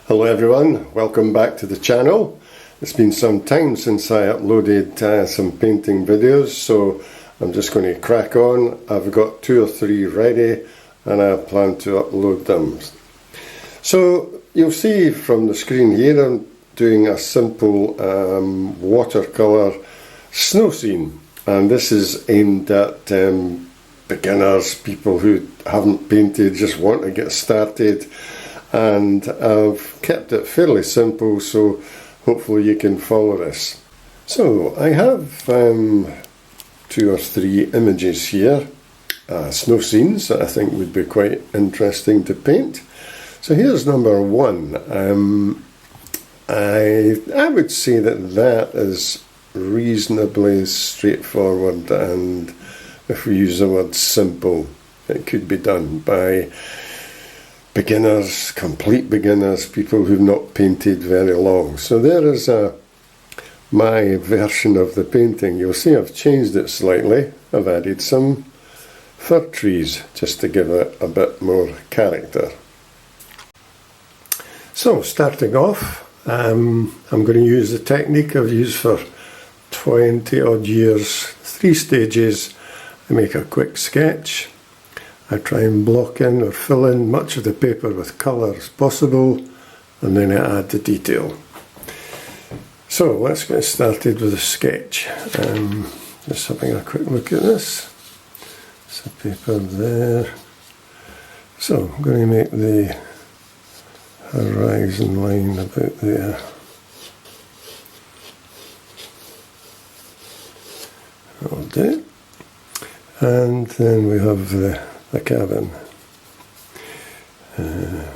Hello everyone, welcome back to the channel. It's been some time since I uploaded some painting videos, so I'm just going to crack on. I've got 2 or 3 ready and I plan to upload them. So you'll see from the screen here I'm doing a simple watercolour snow scene, and this is aimed at beginners, people who haven't painted, just want to get started. And I've kept it fairly simple, so hopefully you can follow this. So I have 2 or 3 images here, snow scenes that I think would be quite interesting to paint. So here's number 1. I would say that is reasonably straightforward, and if we use the word simple, it could be done by beginners, complete beginners, people who've not painted very long. So there is my version of the painting. You'll see I've changed it slightly. I've added some fir trees just to give it a bit more character. So starting off, I'm going to use the technique I've used for 20 odd years, 3 stages. I make a quick sketch. I try and block in or fill in much of the paper with colour as possible, and then I add the detail. So let's get started with a sketch. Just having a quick look at this. There's a paper there. So I'm going to make the horizon line about there. That'll do. And then we have the cabin. The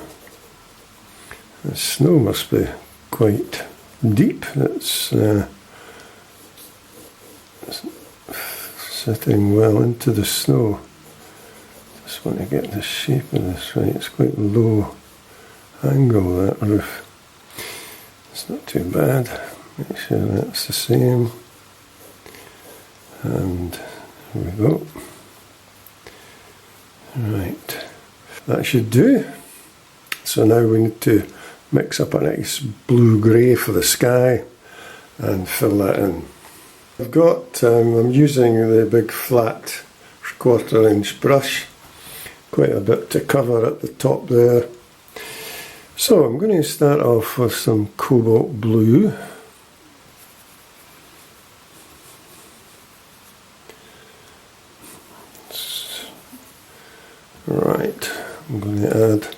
snow must be quite deep. It's sitting well into the snow. Just want to get the shape of this right. It's quite low angle, that roof. It's not too bad. Make sure that's the same. And there we go. Right, that should do. So now we need to mix up a nice blue-grey for the sky and fill that in. I've got, I'm using the big flat 1/4 inch brush, quite a bit to cover at the top there. So I'm going to start off with some cobalt blue. Right, I'm going to add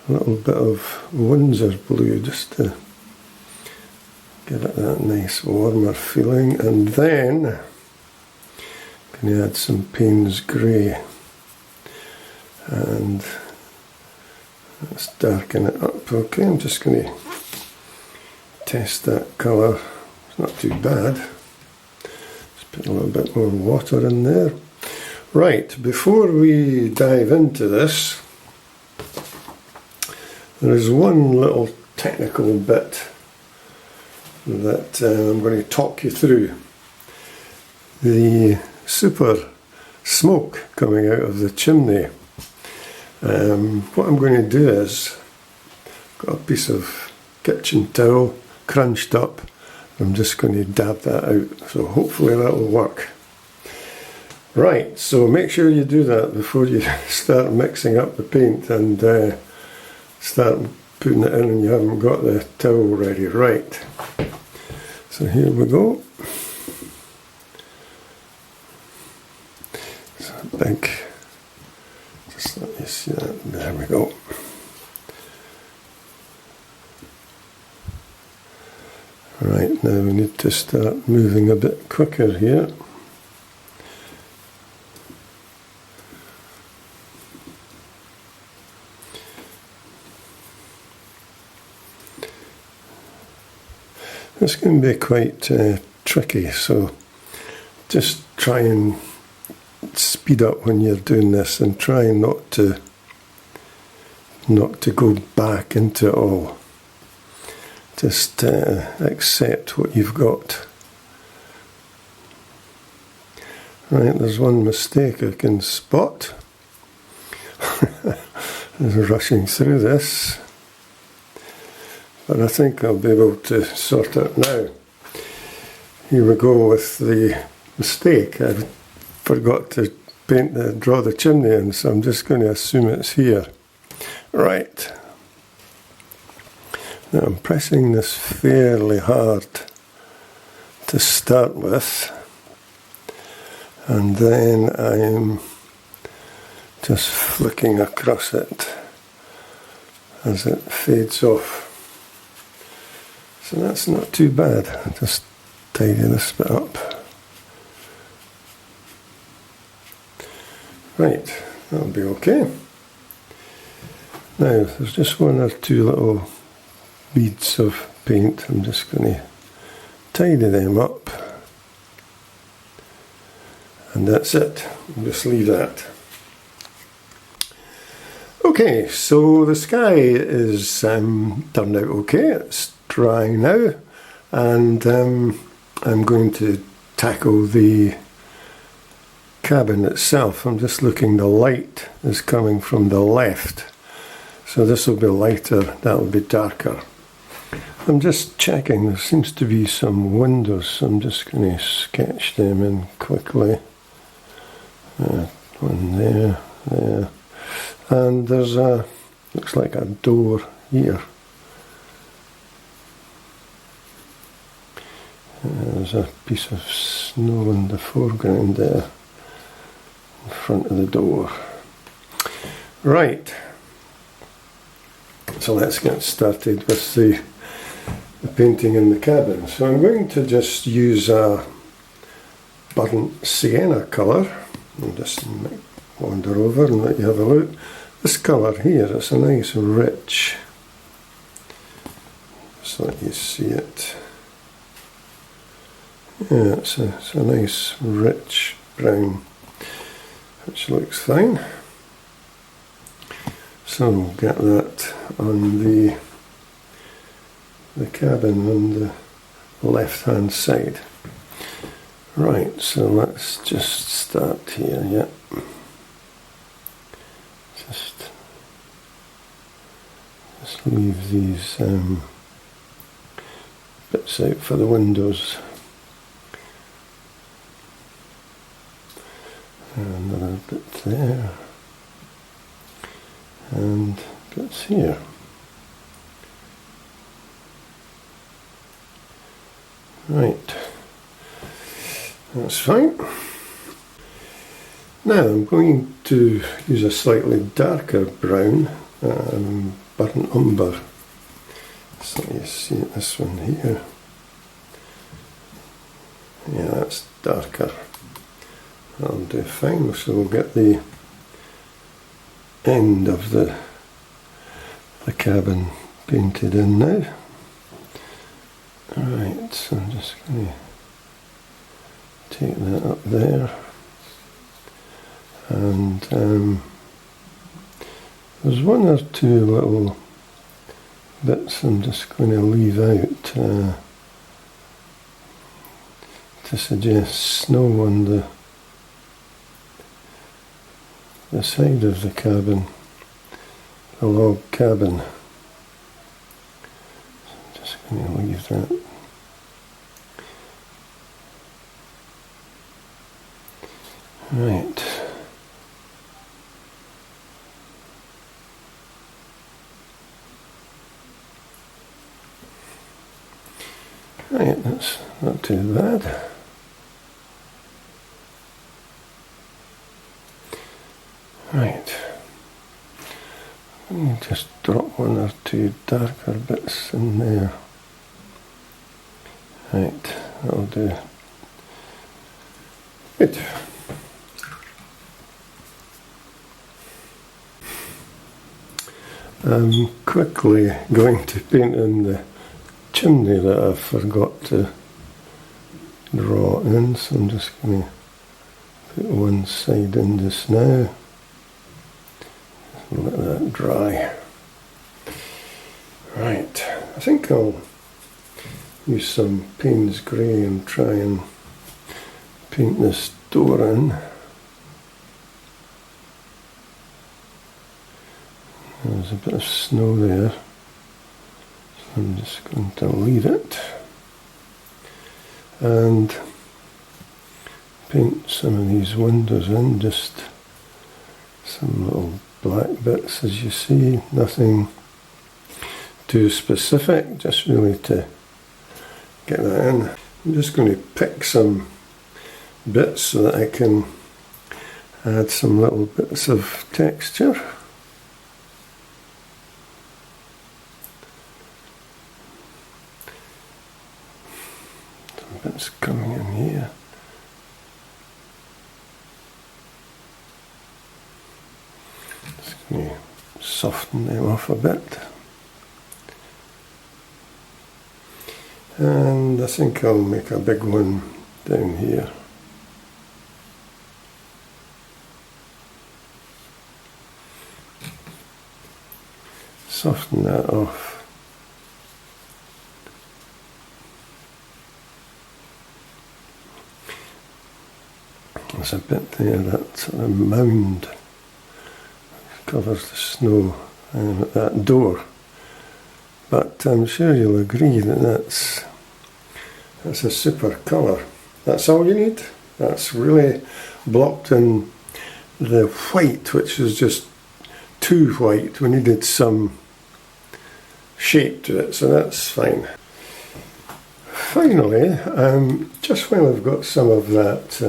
a little bit of Windsor blue just to give it that nice warmer feeling, and then I'm going to add some Payne's grey, and let's darken it up. Okay, I'm just going to test that colour. It's not too bad. Just put a little bit more water in there. Right, before we dive into this, there is one little technical bit that I'm going to talk you through. The super smoke coming out of the chimney. What I'm going to do is, I've got a piece of kitchen towel crunched up. I'm just going to dab that out, so hopefully that will work. Right, so make sure you do that before you start mixing up the paint and start putting it in and you haven't got the towel ready. Right, so here we go. It's a big, just let me see that, there we go. Right, now we need to start moving a bit quicker here. It's going to be quite tricky, so just try and speed up when you're doing this, and try not to go back into it all. Just accept what you've got. Right, there's one mistake I can spot. As we're rushing through this. but I think I'll be able to sort it now. Here we go with the mistake. I forgot to draw the chimney in, so I'm just going to assume it's here. Right. Now I'm pressing this fairly hard to start with, and then I'm just flicking across it as it fades off. So that's not too bad. I'll just tidy this bit up. Right, that'll be okay. Now there's just one or two little beads of paint. I'm just going to tidy them up, and that's it. I'll just leave that. Okay, so the sky is turned out okay. It's dry now, and I'm going to tackle the cabin itself. I'm just looking, the light is coming from the left, so this will be lighter, that will be darker. I'm just checking, there seems to be some windows, so I'm just going to sketch them in quickly. One there, there, and there's a, looks like a door here. There's a piece of snow in the foreground there, in front of the door. Right, so let's get started with the painting in the cabin. So I'm going to just use a burnt sienna colour. I'll just wander over and let you have a look. This colour here, it's a nice rich, just let you see it. Yeah, it's a nice rich brown, which looks fine. So we'll get that on the cabin on the left hand side. Right, so let's just start here, yeah. Just leave these bits out for the windows. Another bit there, and bits here. Right, that's fine. Now I'm going to use a slightly darker brown, burnt umber. So you see this one here. Yeah, that's darker. That'll do fine, so we'll get the end of the cabin painted in now. Right, so I'm just going to take that up there, and there's one or two little bits I'm just going to leave out to suggest snow on the side of the cabin, the log cabin. So I'm just going to leave that. Right. Right, that's not too bad. Right, let me just drop one or two darker bits in there. Right, that'll do. Good. I'm quickly going to paint in the chimney that I forgot to draw in, so I'm just going to put one side in just now. Let that dry. Right, I think I'll use some Payne's Grey and try and paint this door in. There's a bit of snow there, so I'm just going to leave it and paint some of these windows in, just some little black bits as you see, nothing too specific, just really to get that in. I'm just going to pick some bits so that I can add some little bits of texture. Some bits coming in here. Just going to soften them off a bit. And I think I'll make a big one down here. Soften that off. There's a bit there, that sort of mound covers the snow at that door. But I'm sure you'll agree that that's a super colour. That's all you need. That's really blocked in the white, which is just too white. We needed some shape to it, so that's fine. Finally, just when I've got some of that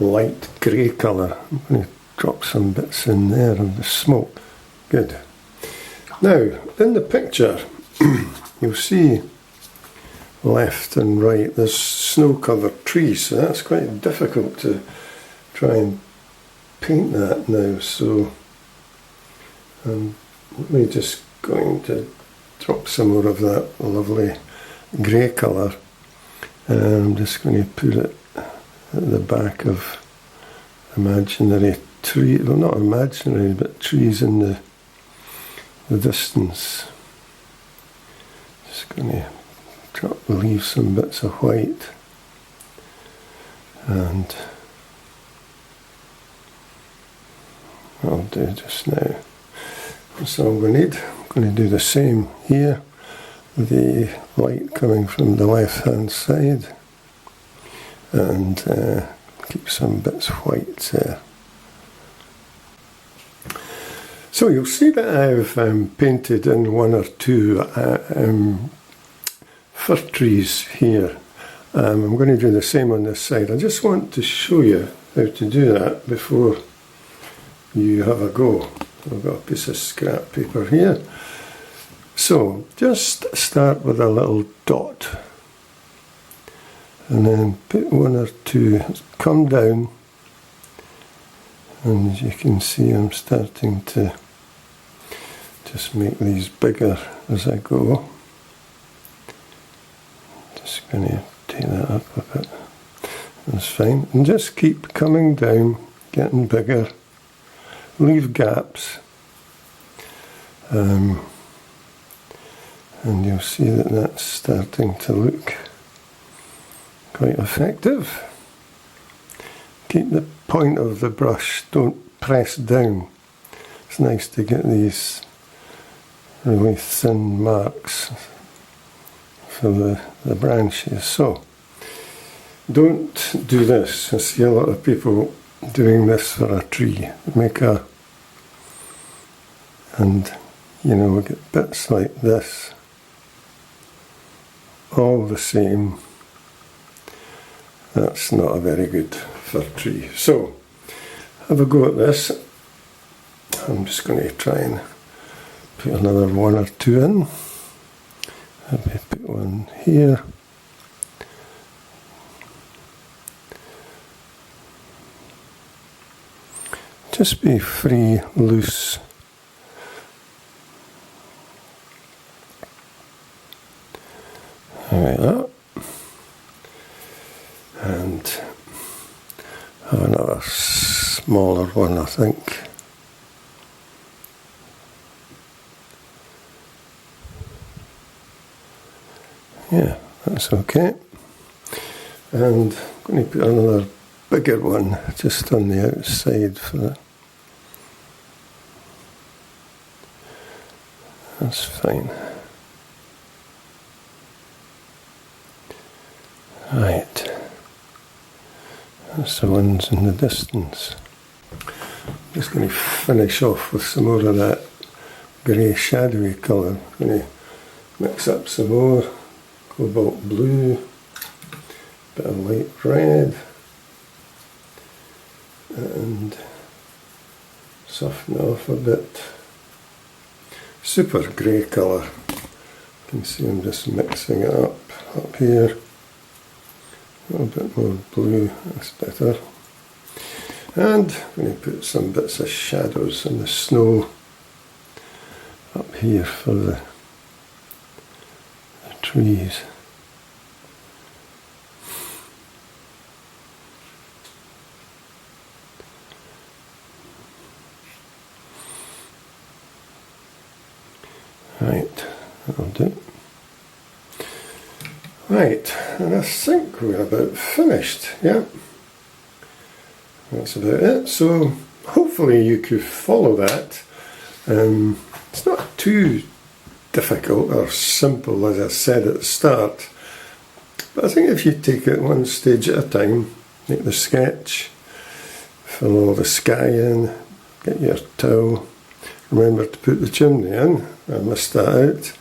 light grey colour, I'm going to drop some bits in there of the smoke. Good. Now, in the picture, you'll see left and right there's snow-covered trees, so that's quite difficult to try and paint that now. So I'm really just going to drop some more of that lovely grey colour, and I'm just going to put it at the back of imaginary tree, well, not imaginary, but trees in the distance. Just going to leave some bits of white, and I'll do just now. That's all we need. I'm going to do the same here, the light coming from the left hand side, and keep some bits white there. So you'll see that I've painted in one or two fir trees here. I'm going to do the same on this side. I just want to show you how to do that before you have a go. I've got a piece of scrap paper here. So just start with a little dot, and then put one or two, come down, and as you can see I'm starting to just make these bigger as I go. Just going to take that up a bit. That's fine. And just keep coming down, getting bigger. Leave gaps. And you'll see that that's starting to look quite effective. Keep the point of the brush, don't press down. It's nice to get these really thin marks for the branches. So don't do this. I see a lot of people doing this for a tree. And you know, we get bits like this, all the same. That's not a very good fir tree. So have a go at this. I'm just going to try and put another one or two in. Maybe put one here. Just be free, loose. Like that. And have another smaller one, I think. Yeah, that's okay. And I'm going to put another bigger one just on the outside for it. That's fine. Right, that's the ones in the distance. I'm just going to finish off with some more of that grey shadowy colour. I'm going to mix up some more cobalt blue, bit of light red, and soften it off a bit. Super grey colour. You can see I'm just mixing it up here. A little bit more blue, that's better. And I'm going to put some bits of shadows in the snow up here for the trees. Right, that'll do. Right, and I think we're about finished, yeah. That's about it. So hopefully you could follow that. It's not too difficult or simple as I said at the start, but I think if you take it one stage at a time, make the sketch, fill all the sky in, get your towel, remember to put the chimney in, I missed that out,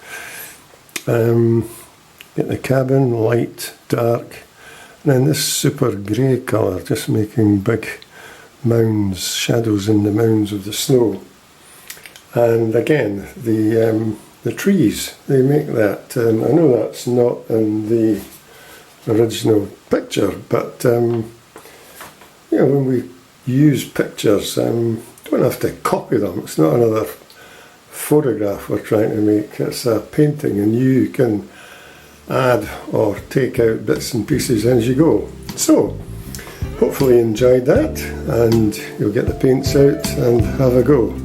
get the cabin light, dark, and then this super grey colour, just making big mounds, shadows in the mounds of the snow. And again, the trees, they make that. I know that's not in the original picture, but you know, when we use pictures, don't have to copy them. It's not another photograph we're trying to make. It's a painting, and you can add or take out bits and pieces as you go. So, hopefully you enjoyed that, and you'll get the paints out and have a go.